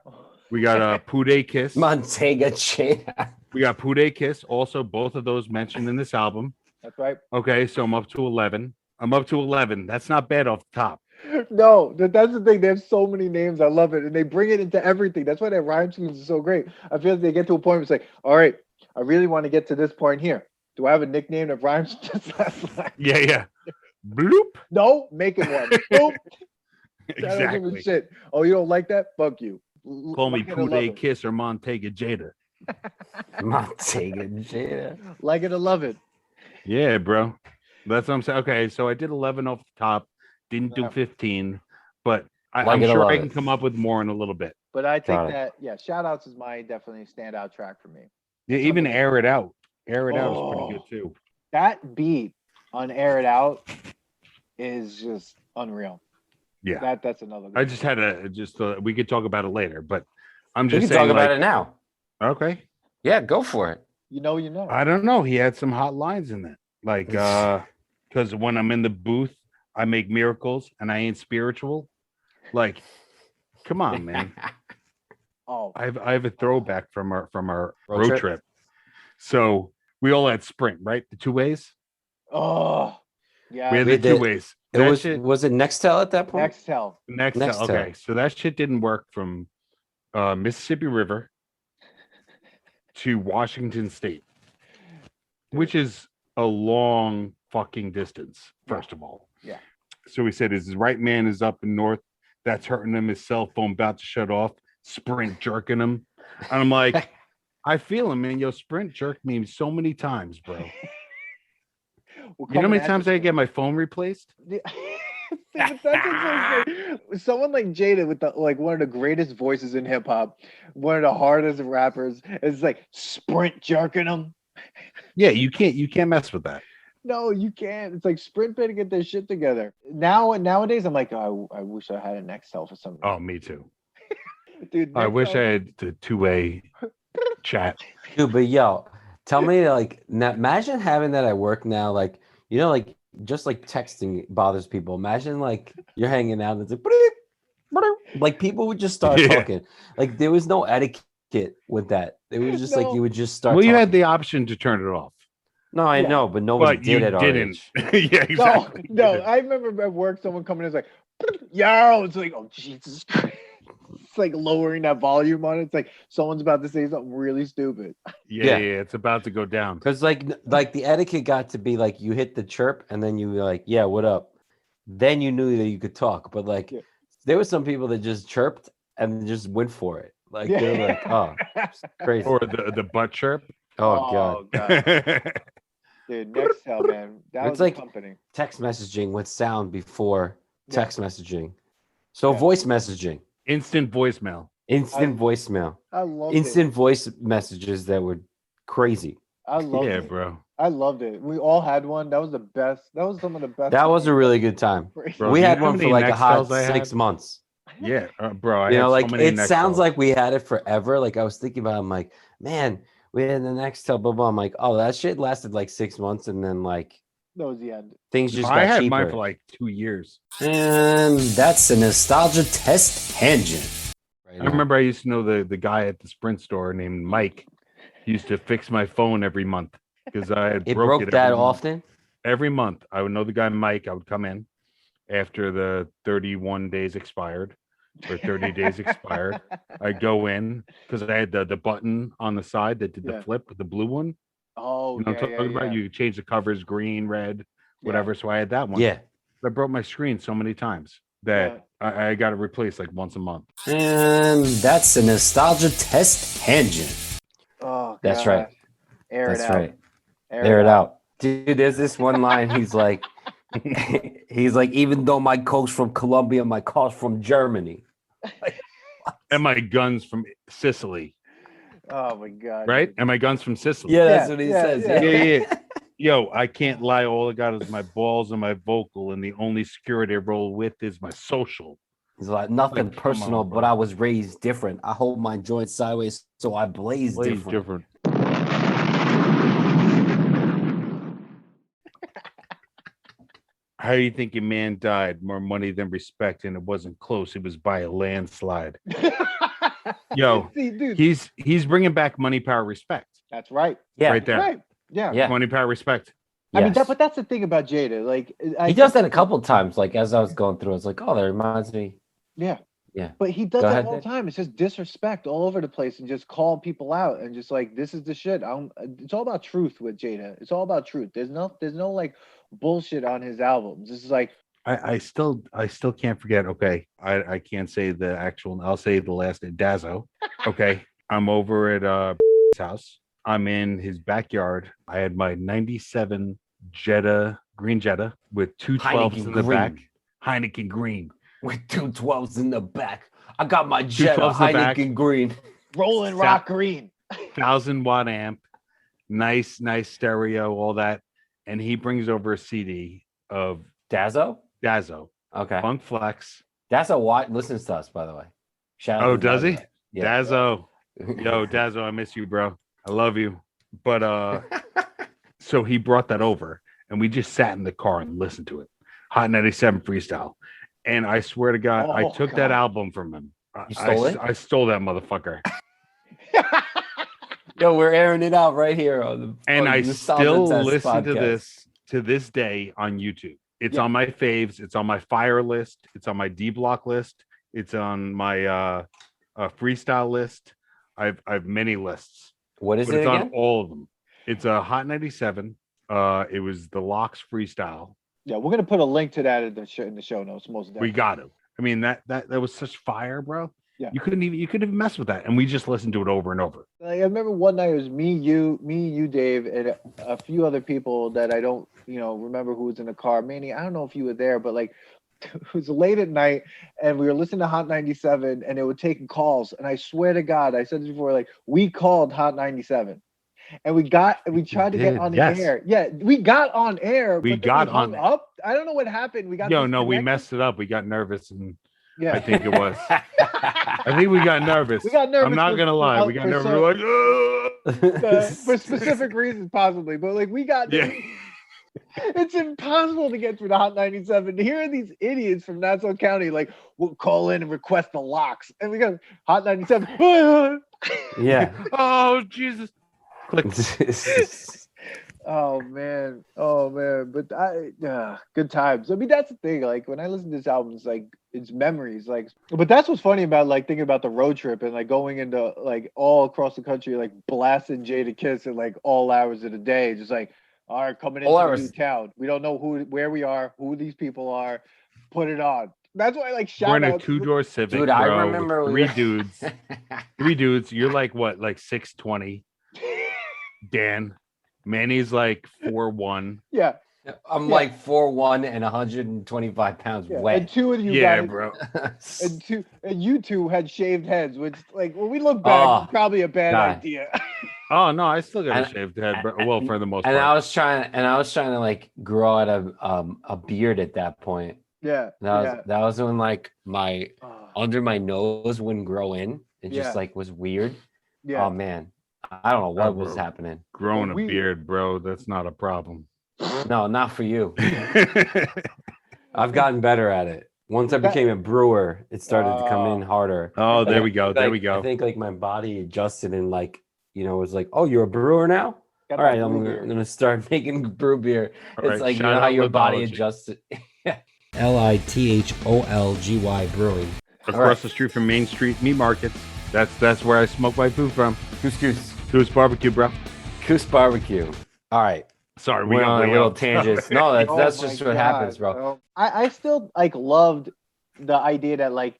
We got Pude Kiss. Montega Chena. We got Pude Kiss. Also, both of those mentioned in this album. That's right. Okay, so I'm up to 11. That's not bad off the top. No, that's the thing. They have so many names. I love it, and they bring it into everything. That's why their rhyme schemes are so great. I feel like they get to a point where it's like, all right, I really want to get to this point here. Do I have a nickname that rhymes just last line? Yeah. Bloop. No, make it one. Boop. I don't give a Exactly. shit. Oh, you don't like that? Fuck you. Call me Like it or love Poulet it. Kiss or Montega Jada. Montega Jada. Like it or love it. Yeah, bro. That's what I'm saying. Okay, so I did 11 off the top. Didn't do Yeah. 15, but Like I'm it or sure love I it. can come up with more in a little bit. But I think Got it. that, yeah, Shoutouts is my definitely standout track for me. Yeah, even Somebody- Air It Out. Air It Out is Oh. pretty good too. That beat on Air It Out is just unreal. Yeah. That's another. I just had we could talk about it later, but I'm We just can saying talk about like, it now. okay. Yeah, go for it. you know. I don't know. He had some hot lines in it. Like because when I'm in the booth, I make miracles and I ain't spiritual. Like, come on, man. Oh, I have a throwback from our Road road trip? trip. So we all had Sprint, right? The two ways. oh, yeah. We had We the two did- ways. It That was shit, was it Nextel at that point? Nextel. Nextel. Okay, so that shit didn't work from Mississippi River to Washington State, which is a long fucking distance. First of all, Yeah. So he said his right man is up in north. That's hurting him. His cell phone about to shut off. Sprint jerking him, and I'm like, I feel him, man. Yo, Sprint jerked me so many times, bro. You know how many times I get my phone replaced? See, but that's what's so great. Someone like Jada with one of the greatest voices in hip hop, one of the hardest rappers, is like Sprint jerking them. Yeah, you can't mess with that. No, you can't. It's like Sprint better get their shit together. Nowadays, I'm like, oh, I wish I had an Nextel for something. Oh, me too. Dude, I wish I Nextel- had the two-way chat. Dude, but yo, tell me like now, imagine having that at work now, like like just like texting bothers people. Imagine like you're hanging out and it's like "Boop, boop," like people would just start Yeah. talking. Like there was no etiquette with that. It was just like No. you would just start Well, you had talking. the option to turn it off, No, I Yeah. know, but nobody but you did at our didn't. age. Yeah, exactly. No, I remember at work, someone coming in is like, yo, it's like, oh, Jesus Christ. It's like lowering that volume on it. It's like someone's about to say something really stupid. Yeah, Yeah. it's about to go down. Because like the etiquette got to be like you hit the chirp and then you were like, yeah, what up? Then you knew that you could talk. But like Yeah. there were some people that just chirped and just went for it. Like Yeah. they were like, oh, it's crazy. Or the butt chirp. Oh god. Dude, Nextel, man. That It's was like- a company. Text messaging with sound before Yeah. text messaging. So Yeah. voice messaging, Instant voicemail. instant voicemail, I loved instant voice messages that were crazy. it. I loved Yeah, it. bro. I loved it. We all had one. That was the best. That was some of the best. That was a really good time. Bro, We you had know how one for many like a hot Nextels I had? 6 months. Yeah, bro. I You had know, so like many it sounds Nextels. like we had it forever. Like I was thinking about, it, I'm like, man, we had the Nextel, blah blah. I'm like, oh, that shit lasted like 6 months, and then like That was the end. things just I got had cheaper. mine for like 2 years. And that's a nostalgia test tangent. Right I now. remember I used to know the guy at the Sprint store named Mike. He used to fix my phone every month because I had it broke it that every month. often. Every month. I would know the guy Mike. I would come in after the 31 days expired or 30 days expired. I'd go in because I had the button on the side that did the Yeah. flip with the blue one. Oh, You know what I'm talking about? You could change the covers green, red, whatever. So I had that one. Yeah. I broke my screen so many times that I got it replaced like once a month. And that's a nostalgia test tangent. Oh, That's God. right. Air That's it out. right. Air it out. Dude, there's this one line. He's like, even though my coke's from Colombia, my car's from Germany. And my gun's from Sicily, Oh my God. right? dude. And my gun's from Sicily. Yeah, that's Yeah, what he yeah, says. yeah. Yeah. Yo, I can't lie. All I got is my balls and my vocal, and the only security I roll with is my social. He's like, nothing Like, come personal, on, but bro. I was raised different. I hold my joints sideways, so I blaze Blaze different. How do you think your man died? More money than respect, and it wasn't close. It was by a landslide. Yo, See, dude, he's bringing back money, power, respect. that's right. Yeah. Right there. Right. Yeah. Yeah. Money, power, respect. I mean, Yes. but that's the thing about Jada. Like, He does that a couple times. Like as I was going through, it's like, oh, that reminds me. Yeah. Yeah. But he does Go that ahead, all the Nick. time. It's just disrespect all over the place and just call people out and just like, this is the shit. It's all about truth with Jada. It's all about truth. There's no like bullshit on his albums. This is like, I still can't forget. Okay, I can't say the actual. I'll say the last name, Dazzo. Okay, I'm over at his house. I'm in his backyard. I had my '97 green Jetta with two 12s Heineken in the green. back. Heineken green. With 2 12s in the back. I got my 2 Jetta 12s in the back. Heineken green. Rolling Rock Green. 1,000-watt amp, nice stereo, all that. And he brings over a CD of Dazzo? Dazzo, Okay. Funk Flex. Dazzo listens to us, by the way. Shout out Oh, to does he? Yeah. Dazzo. Yo, Dazzo, I miss you, bro. I love you. But so he brought that over and we just sat in the car and listened to it. Hot 97 freestyle. And I swear to God, I took that album from him. You stole it? I stole that motherfucker. Yo, we're airing it out right here on the And on I the still Solid Test listen podcast. to this day on YouTube. It's Yeah. on my faves. It's on my fire list. It's on my D block list. It's on my freestyle list. I've many lists. What is But it it's again? on all of them. It's a Hot 97. It was the Locks freestyle. Yeah, we're gonna put a link to that in the show notes. Most definitely. We got it. I mean that was such fire, bro. Yeah. You couldn't even mess with that. And we just listened to it over and over. Like, I remember one night it was me, you, Dave, and a few other people that I don't, remember who was in the car. Manny, I don't know if you were there, but like it was late at night and we were listening to Hot 97 and they were taking calls. And I swear to God, I said this before, like we called Hot 97. And we tried to get on the yes. air. Yeah, we got on air. We but then got hung on- up. I don't know what happened. We got No, we disconnected. messed it up. We got nervous and Yeah, I think it was. I think we got nervous. We got nervous I'm not for- gonna lie. We got nervous. We were like, for specific reasons, possibly. But like we got, Yeah. It's impossible to get through the Hot 97. Here are these idiots from Nassau County, like we'll call in and request the locks, and we got Hot 97. Yeah. oh Jesus! Click. Oh man, but good times. I mean, that's the thing. Like when I listen to this album, it's like it's memories. Like, but that's what's funny about like thinking about the road trip and like going into like all across the country, like blasting Jadakiss at like all hours of the day, just like all right, coming into a new town. We don't know where we are, who these people are. Put it on. That's why I like shout We're in a outs. 2-door Civic, Dude, bro, I remember with three dudes. You're like what, like 6'20"? Dan, Manny's like 4'1". Yeah. I'm like 4'1" and 125 pounds Yeah. wet. And two of you Yeah, guys, bro. and you two had shaved heads, which like when we look back, it's probably a bad God. idea. Oh no, I still got a And- shaved head, bro. Well, for the most And part. I was trying to like grow out a beard at that point. Yeah. That was when like my Oh, under my nose wouldn't grow in. It just Yeah. like was weird. yeah. Oh man, I don't know what was bro. happening. Growing a we- beard, bro, that's not a problem. No, not for you. I've gotten better at it. Once I became a brewer, it started to come in harder. Oh, there Like, we go. There we go. I think like my body adjusted and like was like, oh, you're a brewer now. Got All right, that I'm blue beard. gonna start making brew beer. All It's right, like you shout know how out your body Lithology. adjusts. LITHOLGY Brewing. Across right. the street from Main Street Meat Market. That's where I smoke my food from. Couscous. Goose barbecue, bro. Coos barbecue. All right, Sorry, we we're got on a way little off. tangents. No, that's Oh that's my just what God, happens, bro. I still like loved the idea that like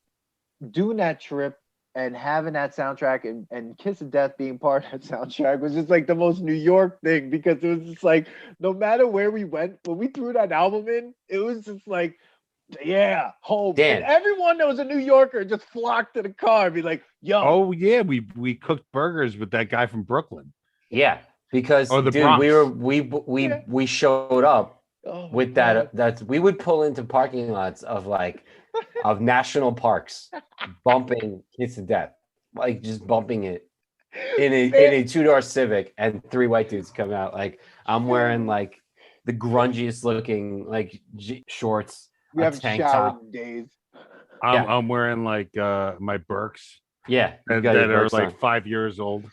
doing that trip and having that soundtrack and Kiss of Death being part of that soundtrack was just like the most New York thing because it was just like no matter where we went, when we threw that album in, it was just like, yeah, home. Dan. And everyone that was a New Yorker just flocked to the car and be like, yo, Oh yeah, we cooked burgers with that guy from Brooklyn. Yeah, because Oh, the dude, Bronx. we we showed up oh my with God. that we would pull into parking lots of like of national parks, bumping Kiss of Death, like just bumping it in a 2-door Civic, and 3 white dudes come out. Like I'm wearing like the grungiest looking like shorts, We a haven't tank showered top. in days. I'm wearing like my Birks Yeah, you that got your are Birks like on. 5 years old.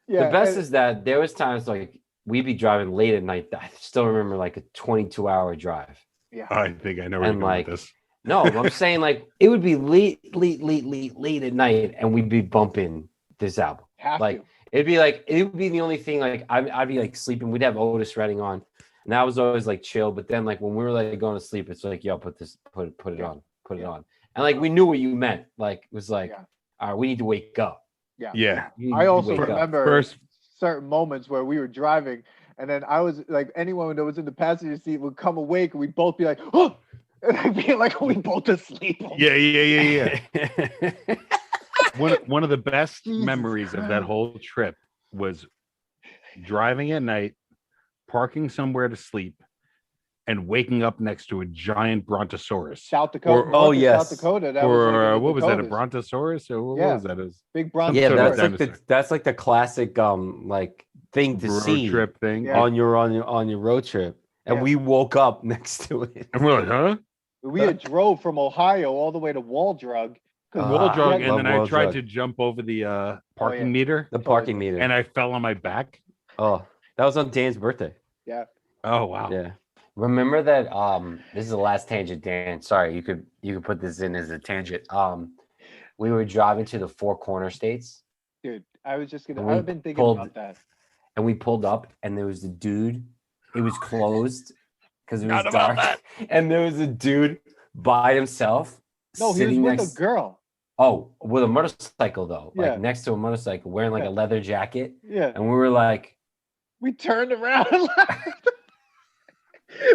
Yeah, The best and- is that there was times like we'd be driving late at night. I still remember like a 22-hour drive. Yeah. I think I know where you're going with this. No, I'm saying like it would be late at night, and we'd be bumping this album. Like it would be the only thing. Like I'd be like sleeping. We'd have Otis Redding on, and that was always like chill. But then like when we were like going to sleep, it's like, yo, put it on, it on, and like we knew what you meant. Like it was like, all right, we need to wake up. Yeah. I also remember certain moments where we were driving, and then I was like, anyone that was in the passenger seat would come awake, and we'd both be like, oh. And I feel like we both asleep. Yeah. One of the best memories of that whole trip was driving at night, parking somewhere to sleep, and waking up next to a giant brontosaurus. South Dakota. Yes. South Dakota. That what was that? A brontosaurus? Or what was that? Big brontosaurus. Yeah, that's like the classic like thing to see trip thing on your road trip. And we woke up next to it. And we're like, huh? We had drove from Ohio all the way to Wall Drug. And then I tried to jump over the parking meter. The parking meter. And I fell on my back. Oh, that was on Dan's birthday. Yeah. Oh, wow. Yeah. Remember that this is the last tangent, Dan. Sorry, you could put this in as a tangent. We were driving to the Four Corner States. Dude, I've been thinking about that. And we pulled up, and there was a dude. It was closed because it was dark. And there was a dude by himself. No, he was with a girl. Oh, with a motorcycle though. Yeah. Like next to a motorcycle, wearing like a leather jacket. Yeah. And we were like, we turned around and laughed.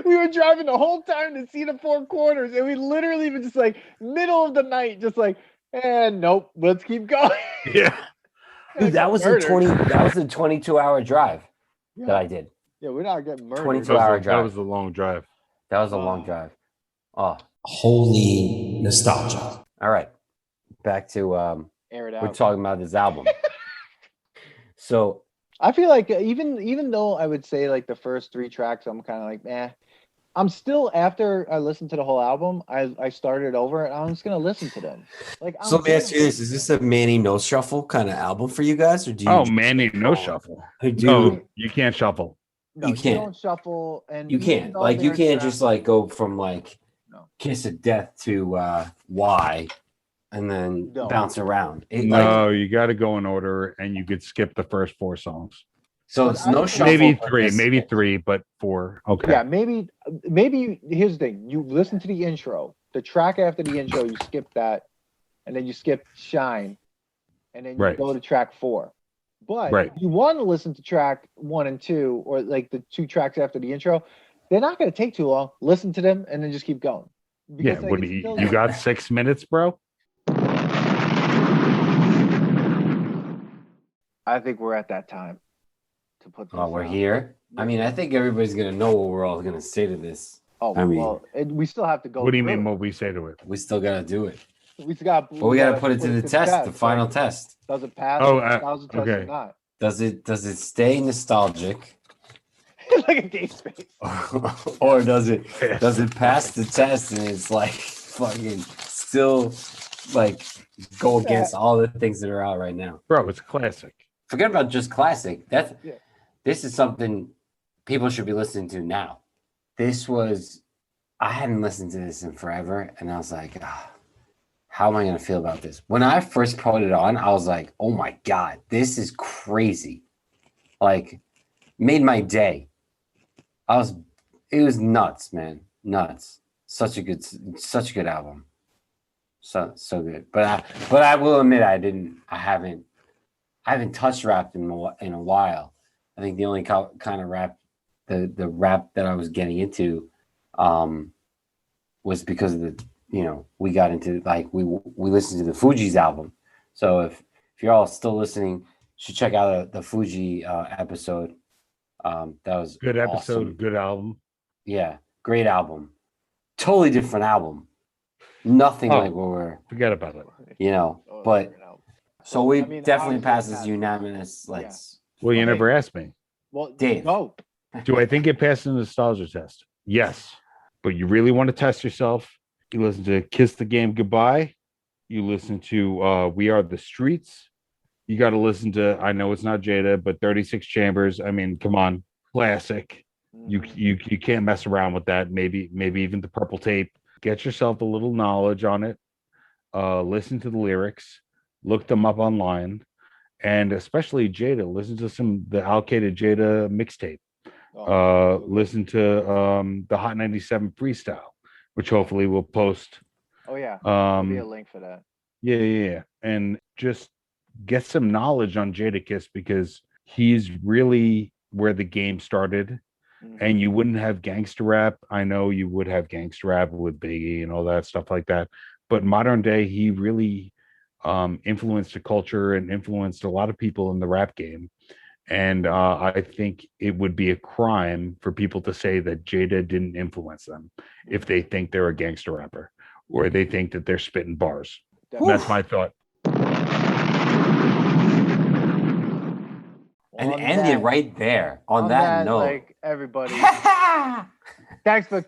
We were driving the whole time to see the Four Corners, and we literally were just like middle of the night, just like, nope, let's keep going. Yeah. Dude, that was a 22-hour drive that I did. Yeah, we're not getting murdered. 22-hour drive. That was a long drive. That was a long drive. Oh, holy nostalgia. All right, back to air it out. We're talking about this album. So I feel like even though I would say like the first 3 tracks, I'm kind of like, I'm still, after I listened to the whole album, I started over and I'm just gonna listen to them. Like, so let me ask you this: is this a Manny no shuffle kind of album for you guys, or do you? Oh, Manny no shuffle. No, you can't shuffle. No, you can't. Don't shuffle, and you can't. Like, you can't just like go from like Kiss of Death to Y, and then bounce around. You got to go in order, and you could skip the first 4 songs. So it's no shuffle. Maybe three, but 4. Okay. Yeah, maybe. Here's the thing: you listen to the intro, the track after the intro, you skip that, and then you skip Shine, and then you go to track 4. But if you want to listen to track 1 and 2, or like the 2 tracks after the intro, they're not going to take too long. Listen to them and then just keep going. Because, like, you got 6 minutes, bro? I think we're at that time to put this we're here. I mean, I think everybody's going to know what we're all going to say to this. We still have to go. What do you mean what we say to it? We still got to do it. We got to put it to the test, the final test. Does it pass? Okay. Or not? Does it stay nostalgic? Like a game space. Or does it pass the test and it's like fucking still like go against all the things that are out right now? Bro, it's classic. Forget about just classic. This is something people should be listening to now. I hadn't listened to this in forever, and I was like, how am I going to feel about this? When I first put it on, I was like, oh my God, this is crazy. Like, made my day. It was nuts, man. Nuts. Such a good album. So good. But I will admit, I haven't touched rap in a while. I think the only kind of rap, the rap that I was getting into, was because of the, we got into, like, we listened to the Fugees album. So if you're all still listening, you should check out the Fuji episode. That was good episode, awesome. Good album. Yeah, great album. Totally different album. Nothing like what we're. Forget about it. But so we definitely pass as unanimous. Well, you never asked me. Well, Dave, do I think it passed the nostalgia test? Yes, but you really want to test yourself? You listen to "Kiss the Game Goodbye." You listen to "We Are the Streets." You got to listen to, I know it's not Jada, but 36 Chambers. I mean, come on. classic. You can't mess around with that. Maybe even the Purple Tape. Get yourself a little knowledge on it. Listen to the lyrics. Look them up online, and especially Jada. Listen to the allocated Jada mixtape. Listen to the Hot 97 freestyle, which hopefully we'll post. Oh yeah, there'll be a link for that. Yeah, and just get some knowledge on Jadakiss, because he's really where the game started. And you wouldn't have gangster rap. I know you would have gangster rap with Biggie and all that stuff like that, but modern day, he really influenced the culture and influenced a lot of people in the rap game. And I think it would be a crime for people to say that Jada didn't influence them if they think they're a gangster rapper or they think that they're spitting bars. That's my thought. And end it right there on that note. Like, everybody, thanks for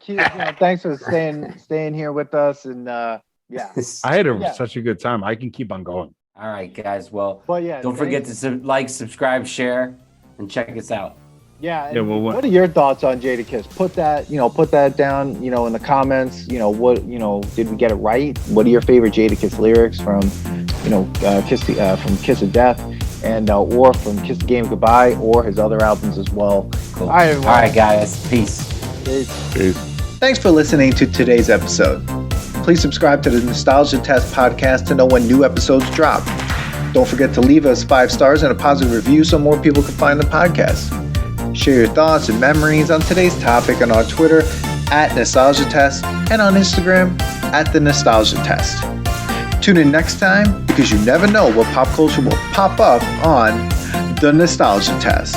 staying here with us, and yeah, I had such a good time. I can keep on going. All right, guys. Well, but yeah, don't forget to subscribe, share, and check us out. Yeah. Yeah. Well, what are your thoughts on Jadakiss? Put that down, in the comments. Did we get it right? What are your favorite Jadakiss lyrics from, from Kiss of Death, and or from Kiss the Game Goodbye, or his other albums as well. Cool. All right, guys. Peace. Peace. Thanks for listening to today's episode. Please subscribe to the Nostalgia Test podcast to know when new episodes drop. Don't forget to leave us 5 stars and a positive review so more people can find the podcast. Share your thoughts and memories on today's topic on our Twitter @NostalgiaTest and on Instagram @TheNostalgiaTest. Tune in next time, because you never know what pop culture will pop up on The Nostalgia Test.